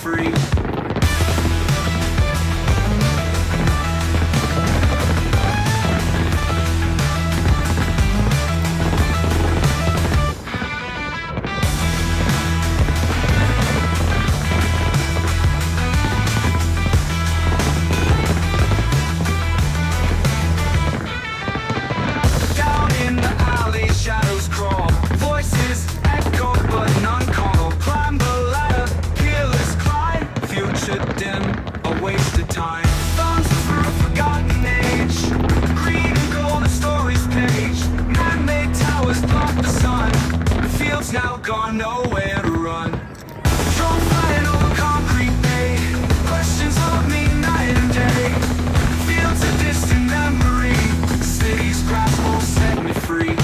free. Shadows crawl, voices echo but none call. Climb the ladder, fearless climb. Future dim, a waste of time. Thumbs through a forgotten age. Green and gold, the story's page. Man-made towers block the sun. Fields now gone, nowhere to run. Drone flying over concrete bay. Questions of me night and day. Fields a distant memory. City's grasp won't set me free.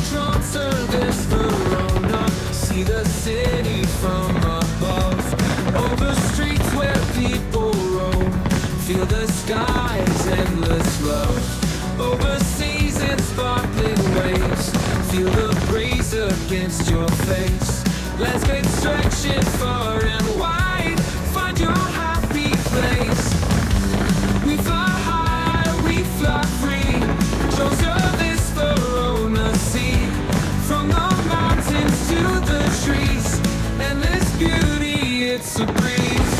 DroneServiceVerona, see the city from above. Over streets where people roam, feel the sky's endless love. Over seas and sparkling waves, feel the breeze against your face. Landscape stretching far and wide, find your happy place. We fly high, we fly free. DroneServiceVerona, see from the mountains to the trees. Endless beauty, it's a breeze.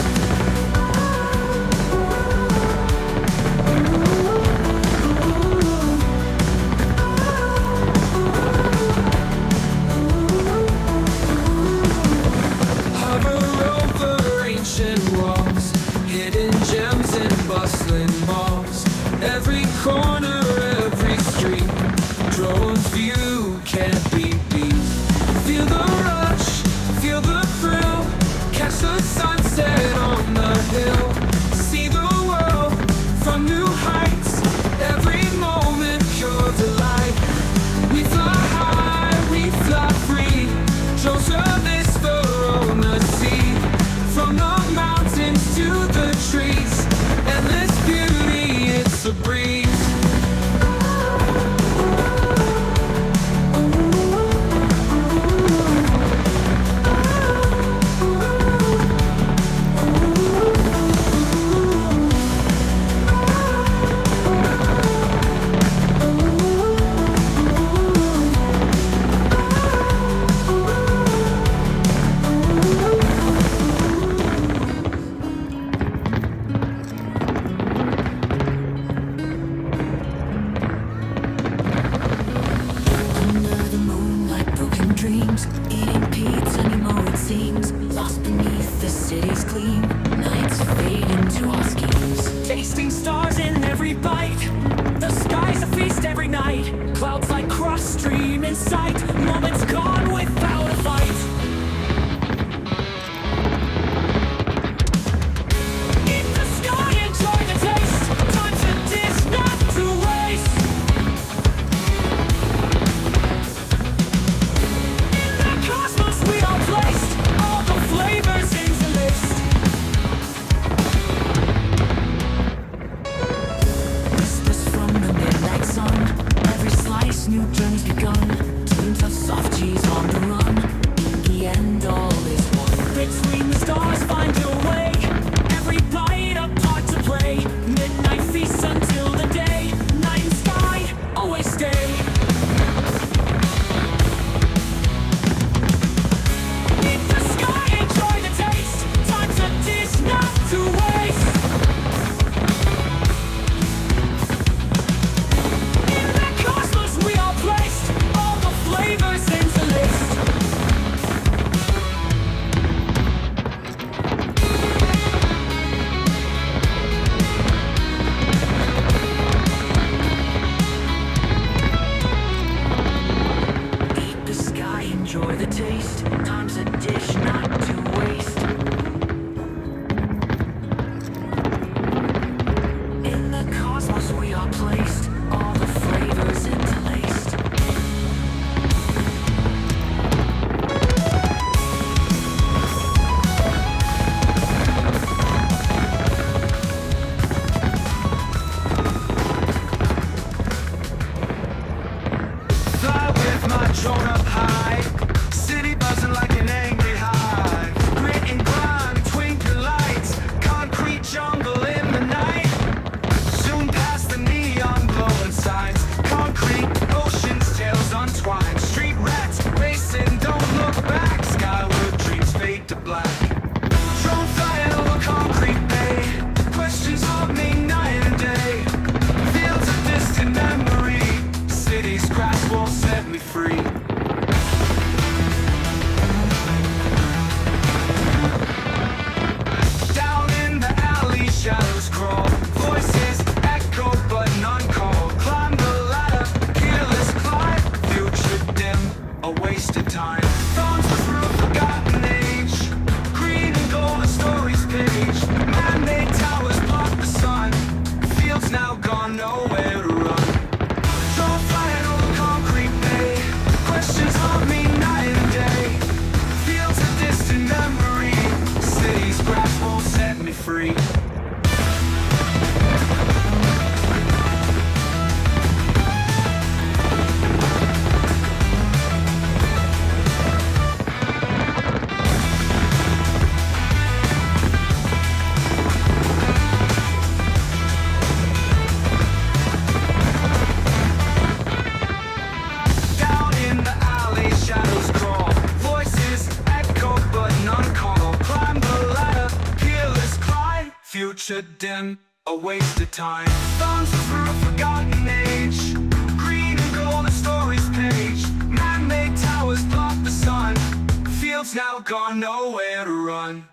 Hover over ancient walls, hidden gems in bustling malls. Every corner, every street, drone's view can't be beat. Feel the rush, feel the thrill, catch the sunset on the hill. See the world from new heights, every moment pure delight. We fly high, we fly free. DroneServiceVerona, see from the mountains to the trees. Endless beauty, it's a breeze. Tasting stars in every bite. The sky's a feast every night. Clouds like cross stream in sight. Moments gone without a fight. Eat the sky, enjoy the taste. Time's a dish not to waste. In the cosmos we are placed. All the flavors in the list. Every slice, new journey's begun. Teams of soft cheese on the run. In the end, all is one. Between the stars, find your way. Every bite, a part to play. Midnight feasts until the day. Night and sky, always stay. Eat the sky, enjoy the taste. Time's a dish not to waste. Enjoy the taste, time's a dish not to waste. In the cosmos we are placed, all the flavors interlaced. a wasted time. Thorns through a forgotten age, green and gold, a story's page. Man-made towers block the sun, fields now gone, nowhere to run. Don't fly an old concrete bay, questions haunt me night and day. Fields a distant memory, city's grasp won't set me free. Down in the alley, shadows crawl, voices echo but none call. Climb the ladder, peerless climb, future dim, a wasted time. Thumbs through a forgotten age, green and gold, a story's page. Man-made towers block the sun, fields now gone, nowhere to run.